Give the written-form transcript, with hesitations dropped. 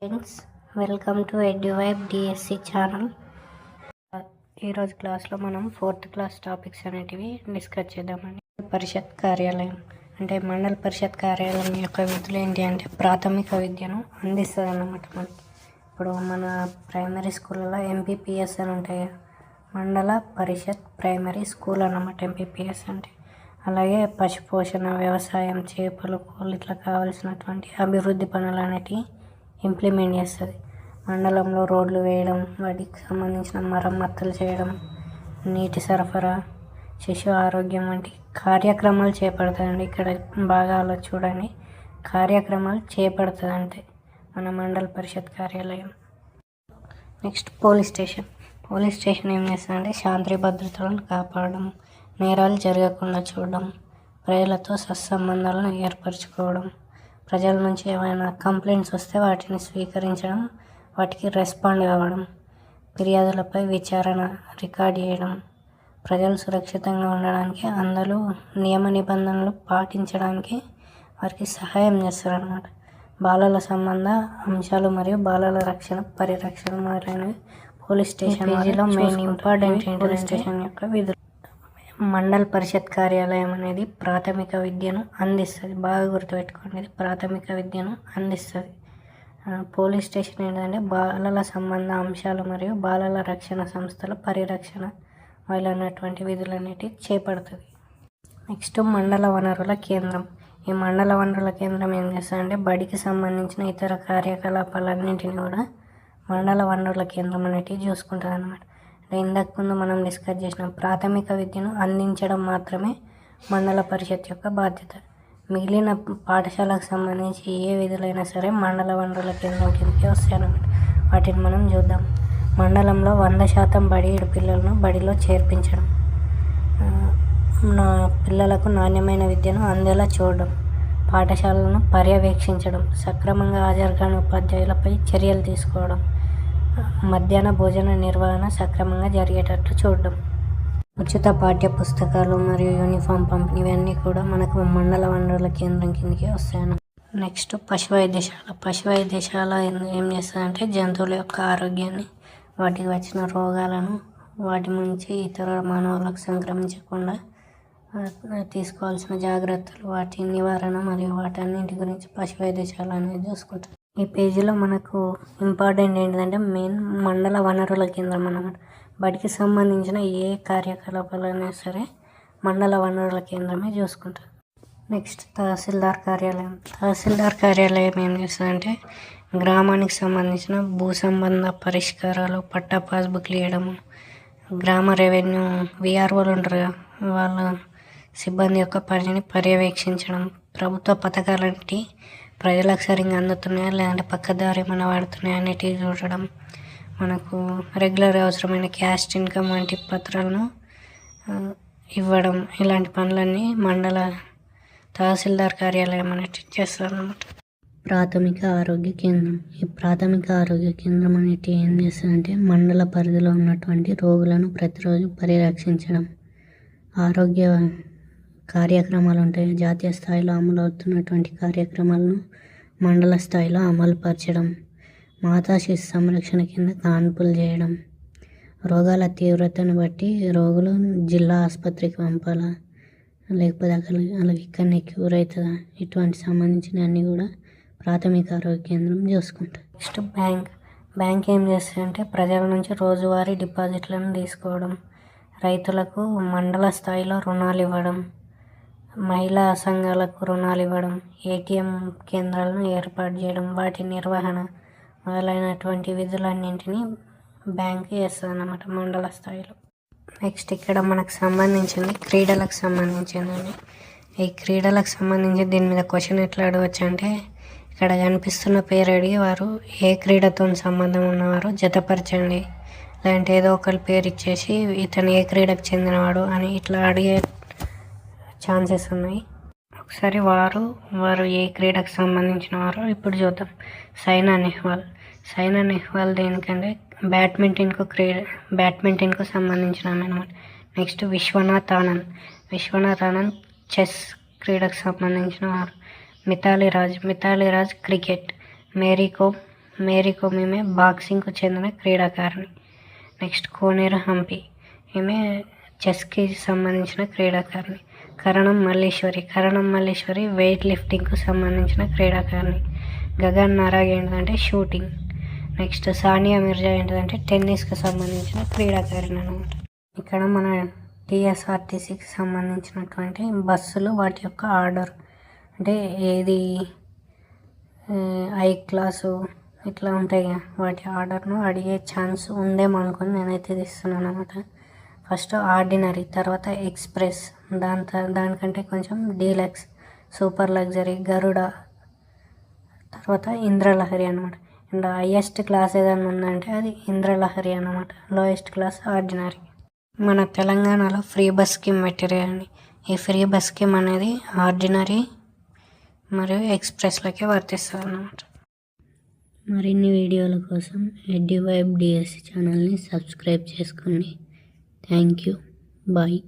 Friends, welcome to Eduvibe DSC channel. ఈరోజు క్లాస్లో మనం 4th క్లాస్ టాపిక్స్ అనేటివి డిస్కస్ చేద్దామండి. పరిషత్ కార్యాలయం అంటే మండల పరిషత్ కార్యాలయం యొక్క విధులు ఏంటి అంటే ప్రాథమిక విద్యను అందిస్తుంది అన్నమాట. ఇప్పుడు మన ప్రైమరీ స్కూళ్ళలో ఎంపీపీఎస్ అని ఉంటాయి, మండల పరిషత్ ప్రైమరీ స్కూల్ అన్నమాట ఎంపీపీఎస్ అంటే. అలాగే పశుపోషణ, వ్యవసాయం, చేపలు, కోళ్ళు ఇట్లా కావాల్సినటువంటి అభివృద్ధి పనులు అనేటివి ఇంప్లిమెంట్ చేస్తుంది. మండలంలో రోడ్లు వేయడం, వాటికి సంబంధించిన మరమ్మతులు చేయడం, నీటి సరఫరా, శిశు ఆరోగ్యం వంటి కార్యక్రమాలు చేపడుతుందండి. ఇక్కడ బాగా చూడండి, కార్యక్రమాలు చేపడుతుంది అంటే మన మండల పరిషత్ కార్యాలయం. నెక్స్ట్ పోలీస్ స్టేషన్ ఏం చేస్తుందంటే శాంతి భద్రతలను కాపాడడం, నేరాలు జరగకుండా చూడడం, ప్రజలతో సత్సంబంధాలను ఏర్పరచుకోవడం, ప్రజల నుంచి ఏమైనా కంప్లైంట్స్ వస్తే వాటిని స్వీకరించడం, వాటికి రెస్పాండ్ కావడం, ఫిర్యాదులపై విచారణ రికార్డ్ చేయడం, ప్రజలు సురక్షితంగా ఉండడానికి అందరూ నియమ నిబంధనలు పాటించడానికి వారికి సహాయం చేస్తారన్నమాట. బాలల సంబంధ అంశాలు మరియు బాలల రక్షణ, పరిరక్షణ మొదలైనవి పోలీస్ స్టేషన్ లో మెయిన్ ఇంపార్టెంట్ పోలీస్ స్టేషన్ యొక్క విధులు. మండల పరిషత్ కార్యాలయం అనేది ప్రాథమిక విద్యను అందిస్తుంది. బాగా గుర్తుపెట్టుకోండి, ఇది ప్రాథమిక విద్యను అందిస్తుంది. పోలీస్ స్టేషన్ ఏంటంటే బాలల సంబంధ అంశాలు మరియు బాలల రక్షణ సంస్థల పరిరక్షణ మొదలైనటువంటి విధులన్నిటి చేపడుతుంది. నెక్స్ట్ మండల వనరుల కేంద్రం. ఈ మండల వనరుల కేంద్రం ఏం చేస్తుందంటే బడికి సంబంధించిన ఇతర కార్యకలాపాలన్నింటినీ కూడా మండల వనరుల కేంద్రం అనేటివి చూసుకుంటుంది అన్నమాట. ఇంతకు ముందు మనం డిస్కస్ చేసిన ప్రాథమిక విద్యను అందించడం మాత్రమే మండల పరిషత్ యొక్క బాధ్యత. మిగిలిన పాఠశాలకు సంబంధించి ఏ విధులైనా సరే మండల వనరుల కేంద్రం కిందకి వస్తాయన్నమాట. వాటిని మనం చూద్దాం. మండలంలో 100% బడియేడు పిల్లలను బడిలో చేర్పించడం, పిల్లలకు నాణ్యమైన విద్యను అందేలా చూడడం, పాఠశాలను పర్యవేక్షించడం, సక్రమంగా హాజరు కాని ఉపాధ్యాయులపై చర్యలు తీసుకోవడం, మధ్యాహ్న భోజన నిర్వహణ సక్రమంగా జరిగేటట్లు చూడడం, ఉచిత పాఠ్య పుస్తకాలు మరియు యూనిఫామ్ పంపిణీ ఇవన్నీ కూడా మనకు మండల వనరుల కేంద్రం కిందకి వస్తాయి. నెక్స్ట్ పశు వైద్యశాల ఏం చేస్తుందంటే జంతువుల యొక్క ఆరోగ్యాన్ని, వాటికి వచ్చిన రోగాలను, వాటి నుంచి ఇతర మానవులకు సంక్రమించకుండా తీసుకోవాల్సిన జాగ్రత్తలు, వాటి నివారణ మరియు వాటన్నింటి గురించి పశు వైద్యశాల అనేది చూసుకుంటాం. ఈ పేజీలో మనకు ఇంపార్టెంట్ ఏంటంటే మెయిన్ మండల వనరుల కేంద్రం అన్నమాట. బడికి సంబంధించిన ఏ కార్యకలాపాలైనా సరే మండల వనరుల కేంద్రమే చూసుకుంటారు. నెక్స్ట్ తహసీల్దార్ కార్యాలయం ఏం చేస్తుందంటే గ్రామానికి సంబంధించిన భూ సంబంధ పరిష్కారాలు, పట్టా పాస్బుక్లు ఇవ్వడము, గ్రామ రెవెన్యూ విఆర్ఓలు ఉంటారు, వాళ్ళ సిబ్బంది యొక్క పనిని పర్యవేక్షించడం, ప్రభుత్వ పథకాలంటి ప్రజలకు సరిగ్గా అందుతున్నాయా లేదంటే పక్కదారి ఏమైనా వాడుతున్నాయా అనేటివి చూడడం, మనకు రెగ్యులర్ అవసరమైన క్యాస్ట్ ఇన్కమ్ వంటి పత్రాలను ఇవ్వడం, ఇలాంటి పనులన్నీ మండల తహసీల్దార్ కార్యాలయం అనేటివి చేస్తారన్నమాట. ప్రాథమిక ఆరోగ్య కేంద్రం. ఈ ప్రాథమిక ఆరోగ్య కేంద్రం అనేటివి ఏం చేస్తారంటే మండల పరిధిలో ఉన్నటువంటి రోగులను ప్రతిరోజు పరిరక్షించడం, ఆరోగ్య కార్యక్రమాలు ఉంటాయి, జాతీయ స్థాయిలో అమలు అవుతున్నటువంటి కార్యక్రమాలను మండల స్థాయిలో అమలుపరచడం, మాతా శిశు సంరక్షణ కింద కాన్పులు చేయడం, రోగాల తీవ్రతను బట్టి రోగులు జిల్లా ఆసుపత్రికి పంపాలా లేకపోతే అలా ఇక్కడనే క్యూర్ అవుతుందా, ఇటువంటి సంబంధించిన అన్నీ కూడా ప్రాథమిక ఆరోగ్య కేంద్రం చూసుకుంటారు. నెక్స్ట్ బ్యాంక్ ఏం చేస్తుందంటే ప్రజల నుంచి రోజువారీ డిపాజిట్లను తీసుకోవడం, రైతులకు మండల స్థాయిలో రుణాలు ఇవ్వడం, మహిళా సంఘాలకు రుణాలు ఇవ్వడం, ఏటీఎం కేంద్రాలను ఏర్పాటు చేయడం, వాటి నిర్వహణ మొదలైనటువంటి విధులన్నింటినీ బ్యాంకు చేస్తుంది అన్నమాట మండల స్థాయిలో. నెక్స్ట్ ఇక్కడ మనకు సంబంధించింది క్రీడలకు సంబంధించిందండి. ఈ క్రీడలకు సంబంధించి దీని మీద క్వశ్చన్ ఎట్లా అడగవచ్చు అంటే ఇక్కడ కనిపిస్తున్న పేరు అడిగి వారు ఏ క్రీడతో సంబంధం ఉన్నవారో జతపరచండి, లేదంటే ఏదో ఒకరి పేరు ఇచ్చేసి ఇతను ఏ క్రీడకు చెందినవాడు అని ఇట్లా అడిగే ఛాన్సెస్ ఉన్నాయి. ఒకసారి వారు ఏ క్రీడకు సంబంధించిన వారో ఇప్పుడు చూద్దాం. సైనా నెహ్వాల్ దేనికంటే బ్యాడ్మింటన్కు సంబంధించిన అనమాట. నెక్స్ట్ విశ్వనాథ్ ఆనంద్ చెస్ క్రీడకు సంబంధించిన వారు. మిథాలీ రాజ్ క్రికెట్, మేరీ కోమ్ ఈమె బాక్సింగ్కు చెందిన క్రీడాకారిణి. నెక్స్ట్ కోనేరు హంపి, ఈమె చెస్కి సంబంధించిన క్రీడాకారిణి. కరణం మల్లీశ్వరి వెయిట్ లిఫ్టింగ్కు సంబంధించిన క్రీడాకారిణి. గగన్ నారాగ్ ఏంటంటే షూటింగ్. నెక్స్ట్ సానియా మిర్జా ఏంటంటే టెన్నిస్కి సంబంధించిన క్రీడాకారిణి అనమాట. ఇక్కడ మన టీఎస్ఆర్టీసీకి సంబంధించినటువంటి బస్సులు వాటి యొక్క ఆర్డర్ అంటే ఏది ఐ క్లాసు ఇట్లా ఉంటాయి కదా, వాటి ఆర్డర్ను అడిగే ఛాన్స్ ఉందేమో అనుకుని నేనైతే తీస్తున్నాను అనమాట. ఫస్ట్ ఆర్డినరీ, తర్వాత ఎక్స్ప్రెస్, దానికంటే కొంచెం డీలక్స్, సూపర్ లగ్జరీ, గరుడ, తర్వాత ఇంద్రలహరి అనమాట. అండ్ హైయెస్ట్ క్లాస్ ఏదైనా ఉందంటే అది ఇంద్రలహరి అనమాట. Lowest class ordinary. మన తెలంగాణలో ఫ్రీ బస్ స్కీమ్ పెట్టారండి. ఈ ఫ్రీ బస్ స్కీమ్ అనేది ఆర్డినరీ మరియు ఎక్స్ప్రెస్లకే వర్తిస్తుంది అన్నమాట. మరిన్ని వీడియోల కోసం ఎడ్యువైబ్ డిఎస్సి ఛానల్ని సబ్స్క్రైబ్ చేసుకోండి. Thank you. బాయ్.